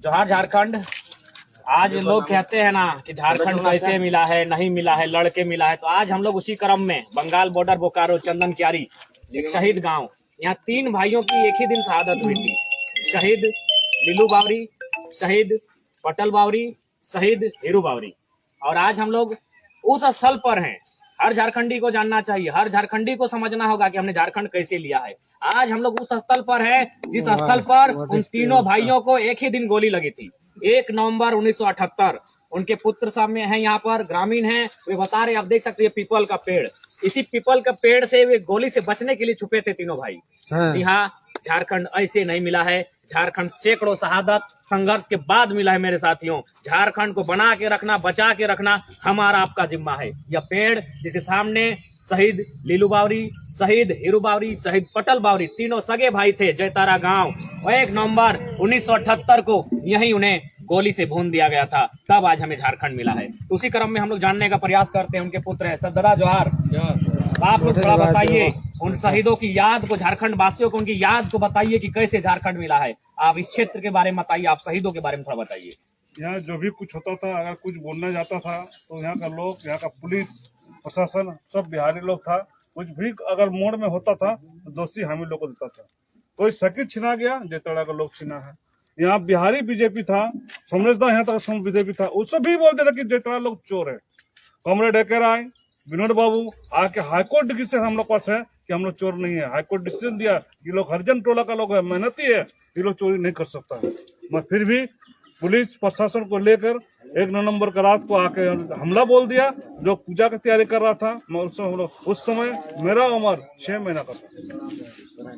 जोहार झारखंड। आज लोग कहते हैं ना कि झारखंड कैसे मिला है, नहीं मिला है, लड़के मिला है। तो आज हम लोग उसी क्रम में बंगाल बॉर्डर बोकारो चंदन क्यारी एक शहीद गांव, यहाँ 3 भाइयों की एक ही दिन शहादत हुई थी। शहीद लीलू बावरी, शहीद पटल बावरी, शहीद हीरू बावरी। और आज हम लोग उस स्थल पर हैं। हर झारखंडी को जानना चाहिए, हर झारखंडी को समझना होगा कि हमने झारखंड कैसे लिया है। आज हम लोग उस स्थल पर हैं जिस स्थल पर उन तीनों भाइयों को एक ही दिन गोली लगी थी, 1 नवंबर 1978। उनके पुत्र सामने हैं, यहाँ पर ग्रामीण हैं, वे बता रहे, आप देख सकते हैं पीपल का पेड़। इसी पीपल का पेड़ से वे गोली से बचने के लिए छुपे थे तीनों भाई। जी हाँ, झारखंड ऐसे नहीं मिला है। झारखंड सैकड़ों शहादत संघर्ष के बाद मिला है मेरे साथियों। झारखंड को बना के रखना, बचा के रखना हमारा आपका जिम्मा है। यह पेड़ जिसके सामने शहीद लीलू बावरी, शहीद हीरू बावरी, शहीद पटल बावरी तीनों सगे भाई थे। जयतारा गांव 1 नवंबर 1978 को यही उन्हें गोली से भून दिया गया था। तब आज हमें झारखंड मिला है। तो उसी क्रम में हम लोग जानने का प्रयास करते हैं। उनके पुत्र है सदरा जोहार। आप लोग थोड़ा बताइए उन शहीदों की याद को, झारखंड वासियों को उनकी याद को बताइए कि कैसे झारखंड मिला है। आप इस क्षेत्र के बारे में बताइए, आप शहीदों के बारे में थोड़ा बताइए। यहाँ जो भी कुछ होता था, अगर कुछ बोलना जाता था तो यहाँ का लोग, यहाँ का पुलिस प्रशासन सब बिहारी लोग था। कुछ भी अगर मोड़ में होता था तो दोषी हम ही लोग को देता था। कोई सर्किट छिना गया, जयताड़ा का लोग छिना है। यहाँ बिहारी बीजेपी था, समझदार यहाँ तक बीजेपी था, उससे भी बोलते थे कि जयताड़ा लोग चोर है। कॉमरेड एकर आए, विनोद बाबू आके हाईकोर्ट डिसीजन हम लोग पास है कि हम लोग चोर नहीं है। हाईकोर्ट डिसीजन दिया, ये लोग हरिजन टोला का लोग है, मेहनती है, ये लोग चोरी नहीं कर सकता है। मगर फिर भी पुलिस प्रशासन को लेकर 1 नवंबर का रात को आके हमला बोल दिया। जो पूजा की तैयारी कर रहा था, मैं उस समय मेरा उम्र 6 महीना का था।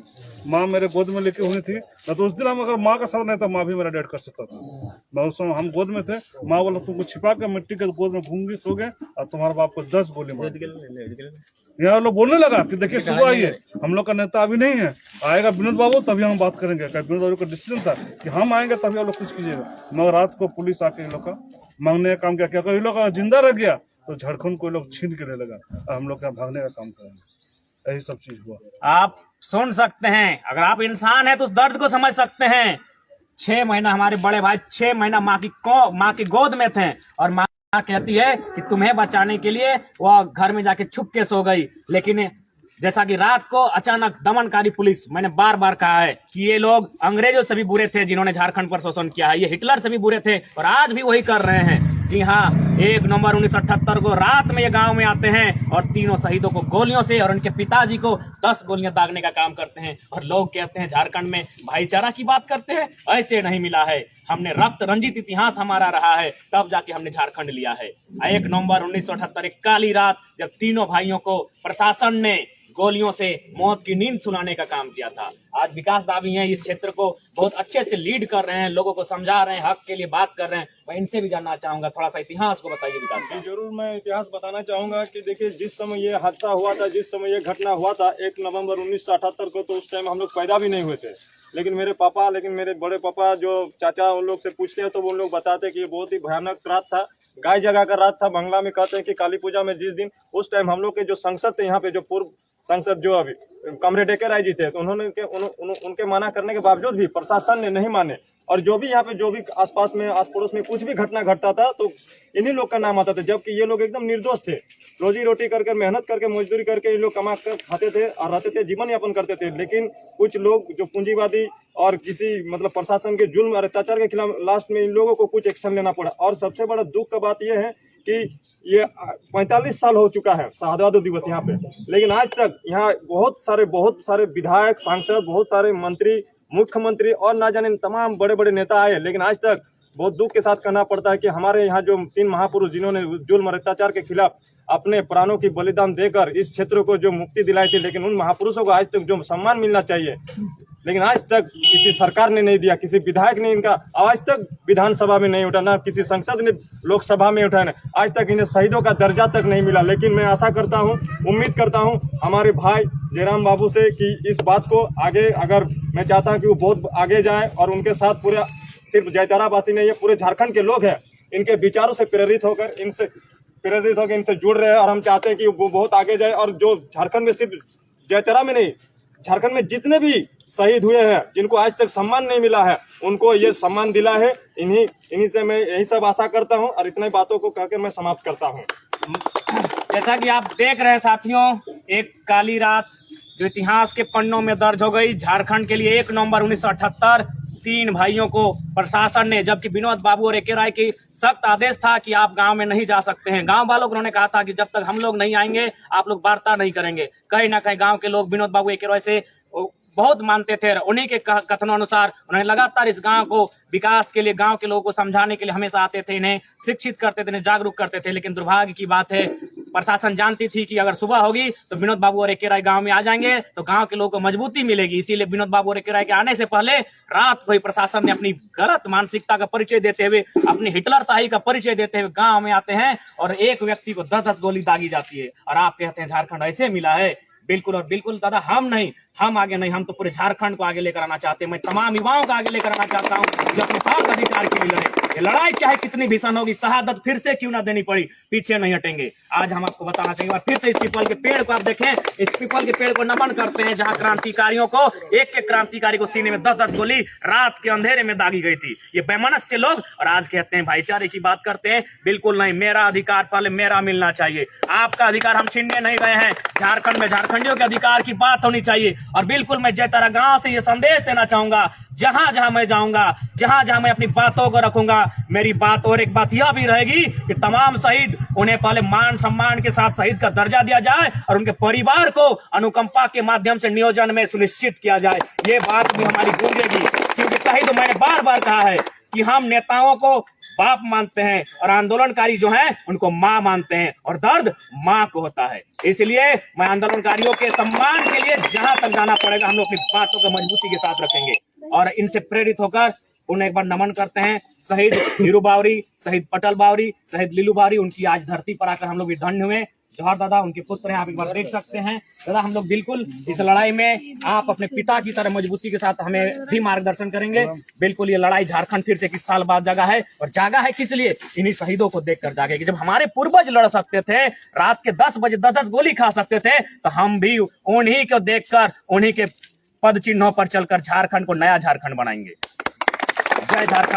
माँ मेरे गोद में लेके हुई थी ना, तो उस दिन हम अगर माँ का साथ नहीं था, माँ भी मेरा डेट कर सकता था। मैं उस समय हम गोद में थे। माँ बोला तुमको छिपा के मिट्टी के गोद में घूंगी सो गए और तुम्हारे बाप को 10 गोली मार। यहाँ लोग बोलने लगा कि देखिए सुबह आइए, हम लोग का नेता अभी नहीं है, आएगा विनोद बाबू तभी हम बात करेंगे। विनोद बाबू का डिसीजन था कि हम आएंगे तभी आप लोग कुछ कीजिएगा। मगर रात को पुलिस आके इन लोग का मांगने का काम किया। अगर इन लोग का जिंदा रह गया तो झारखंड को लोग छीन के ले लगा और हम लोग का भागने का काम करेंगे। यही सब चीज हुआ। आप सुन सकते हैं, अगर आप इंसान हैं तो उस दर्द को समझ सकते हैं। 6 महीना हमारे बड़े भाई 6 महीना माँ की गोद में थे और माँ कहती है कि तुम्हें बचाने के लिए वह घर में जाके छुप के सो गई। लेकिन जैसा कि रात को अचानक दमनकारी पुलिस, मैंने बार बार कहा है कि ये लोग अंग्रेजों से भी बुरे थे जिन्होंने झारखंड पर शोषण किया है, ये हिटलर से भी बुरे थे और आज भी वही कर रहे हैं। जी हाँ, 1 नवंबर 1978 को रात में ये गांव में आते हैं और तीनों शहीदों को गोलियों से और उनके पिताजी को 10 गोलियां दागने का काम करते हैं। और लोग कहते हैं झारखंड में भाईचारा की बात करते हैं, ऐसे नहीं मिला है। हमने रक्त रंजित इतिहास हमारा रहा है, तब जाके हमने झारखंड लिया है। 1 नवंबर 1978 एक काली रात जब तीनों भाइयों को प्रशासन ने गोलियों से मौत की नींद सुनाने का काम किया था। आज विकास दावी हैं, इस क्षेत्र को बहुत अच्छे से लीड कर रहे हैं, लोगों को समझा रहे हैं, हक के लिए बात कर रहे हैं। मैं इनसे भी जानना चाहूंगा, थोड़ा सा इतिहास को बताइए विकास जी। जरूर, मैं इतिहास बताना चाहूंगा कि देखिए जिस समय ये हादसा हुआ था, जिस समय ये घटना हुआ था 1 नवंबर 1978 को, तो उस टाइम हम लोग पैदा भी नहीं हुए थे। लेकिन मेरे बड़े पापा जो चाचा उन लोग से पूछते हैं तो वो लोग बताते हैं कि ये बहुत ही भयानक रात था, गाय जगा कर रात था। बंगला में कहते हैं कि काली पूजा में जिस दिन, उस टाइम हम लोग के जो सांसद थे यहाँ पे, जो पूर्व सांसद जो अभी कॉमरेड एकर राय जी थे, तो उन्होंने उनके मना करने के बावजूद भी प्रशासन ने नहीं माने। और जो भी यहाँ पे जो भी आसपास में आस पड़ोस में कुछ भी घटना घटता था तो इन्हीं लोग का नाम आता था, जबकि ये लोग एकदम निर्दोष थे। रोजी रोटी करके, मेहनत करके, मजदूरी करके ये लोग कमा कर खाते थे और रहते थे, जीवन यापन करते थे। लेकिन कुछ लोग जो पूंजीवादी और किसी मतलब प्रशासन के जुल्म और अत्याचार के खिलाफ लास्ट में इन लोगों को कुछ एक्शन लेना पड़ा। और सबसे बड़ा दुख का बात यह है कि ये 45 साल हो चुका है शहादत दिवस यहाँ पे, लेकिन आज तक यहाँ बहुत सारे विधायक, सांसद, बहुत सारे मंत्री, मुख्यमंत्री और ना जाने तमाम बड़े बड़े नेता आए, लेकिन आज तक बहुत दुख के साथ कहना पड़ता है कि हमारे यहाँ जो 3 महापुरुष जिन्होंने जुल्म और अत्याचार के खिलाफ अपने प्राणों की बलिदान देकर इस क्षेत्र को जो मुक्ति दिलाई थी, लेकिन उन महापुरुषों को आज तक जो सम्मान मिलना चाहिए, लेकिन आज तक किसी सरकार ने नहीं दिया, किसी विधायक ने इनका आवाज तक विधानसभा में नहीं उठा, ना किसी संसद ने लोकसभा में उठाया, आज तक इन्हें शहीदों का दर्जा तक नहीं मिला। लेकिन मैं आशा करता हूं, उम्मीद करता हूं हमारे भाई जयराम बाबू से कि इस बात को आगे, अगर मैं चाहता हूं कि वो बहुत आगे जाए और उनके साथ पूरे सिर्फ जयतारा वासी नहीं है, पूरे झारखंड के लोग हैं, इनके विचारों से प्रेरित होकर इनसे जुड़ रहे हैं। और हम चाहते हैं कि वो बहुत आगे जाए और जो झारखंड में सिर्फ जयतारा में नहीं, झारखंड में जितने भी शहीद हुए हैं, जिनको आज तक सम्मान नहीं मिला है, उनको ये सम्मान दिला है। इन्हीं से मैं यही सब आशा करता हूं और इतनी बातों को कहकर मैं समाप्त करता हूं। जैसा कि आप देख रहे हैं साथियों, एक काली रात जो इतिहास के पन्नों में दर्ज हो गई। झारखंड के लिए 1 नवंबर 1978 3 भाइयों को प्रशासन ने, जबकि विनोद बाबू और एके राय की सख्त आदेश था कि आप गांव में नहीं जा सकते हैं। गांव वालों को उन्होंने कहा था कि जब तक हम लोग नहीं आएंगे आप लोग वार्ता नहीं करेंगे। कहीं ना कहीं गांव के लोग विनोद बाबू एके राय से बहुत मानते थे। उन्हीं के कथनों अनुसार उन्होंने लगातार इस गांव को विकास के लिए, गांव के लोगों को समझाने के लिए हमेशा आते थे, इन्हें शिक्षित करते थे, इन्हें जागरूक करते थे। लेकिन दुर्भाग्य की बात है, प्रशासन जानती थी कि अगर सुबह होगी तो विनोद बाबू और एके राय गांव में आ जाएंगे तो गांव के लोगों को मजबूती मिलेगी। इसीलिए विनोद बाबू और एके राय के आने से पहले रात को ही प्रशासन ने अपनी गलत मानसिकता का परिचय देते हुए, अपनी हिटलर शाही का परिचय देते हुए गांव में आते हैं और एक व्यक्ति को 10-10 गोली दागी जाती है। और आप कहते हैं झारखंड ऐसे मिला है। बिल्कुल और बिल्कुल दादा, हम आगे नहीं, हम तो पूरे झारखंड को आगे लेकर आना चाहते हैं। मैं तमाम युवाओं को आगे लेकर आना चाहता हूं जो अपने हक अधिकार के लिए लड़े। ये लड़ाई चाहे कितनी भीषण होगी, शहादत फिर से क्यों ना देनी पड़ी, पीछे नहीं हटेंगे। आज हम आपको बताना चाहिए, फिर से इस पीपल के पेड़ को आप देखें, इस पीपल के पेड़ को नमन करते हैं जहां क्रांतिकारियों को, एक क्रांतिकारी को सीने में 10-10 गोली रात के अंधेरे में दागी गई थी। ये बेमनस्य लोग, और आज कहते हैं भाईचारे की बात करते हैं। बिल्कुल नहीं, मेरा अधिकार पहले मेरा मिलना चाहिए। आपका अधिकार हम छीनने नहीं गए हैं। झारखंड में झारखंडियों के अधिकार की बात होनी चाहिए। और बिल्कुल मैं जयतारा गांव से ये संदेश देना चाहूंगा, जहां जहां मैं जाऊंगा, जहां जहां मैं अपनी बातों को रखूंगा, मेरी बात और एक बात यह भी रहेगी कि तमाम शहीद, उन्हें पहले मान सम्मान के साथ शहीद का दर्जा दिया जाए और उनके परिवार को अनुकंपा के माध्यम से नियोजन में सुनिश्चित किया जाए। ये बात भी हमारी गूंजेगी, क्योंकि शहीद, मैंने बार बार कहा है कि हम नेताओं को बाप मानते हैं और आंदोलनकारी जो हैं उनको माँ मानते हैं, और दर्द माँ को होता है। इसलिए मैं आंदोलनकारियों के सम्मान के लिए जहां तक जाना पड़ेगा हम लोग अपनी बातों को मजबूती के साथ रखेंगे। और इनसे प्रेरित होकर उन्हें एक बार नमन करते हैं। शहीद हीरू बावरी, शहीद पटल बावरी, शहीद लीलू बावरी, उनकी आज धरती पर आकर हम लोग भी धन्य हुए। जौहर दादा उनके पुत्र हैं, आप एक बार देख सकते हैं। दादा, हम लोग बिल्कुल इस लड़ाई में आप अपने पिता की तरह मजबूती के साथ हमें भी मार्गदर्शन करेंगे। बिल्कुल ये लड़ाई झारखंड फिर से किस साल बाद जागा है, और जागा है किस लिए, इन्हीं शहीदों को देखकर जागेगी। जब हमारे पूर्वज लड़ सकते थे, रात के 10 बजे 10-10 गोली खा सकते थे, तो हम भी उन्हीं को देखकर, उन्हीं के पद चिन्हों पर चलकर झारखंड को नया झारखंड बनाएंगे। जय झारखंड।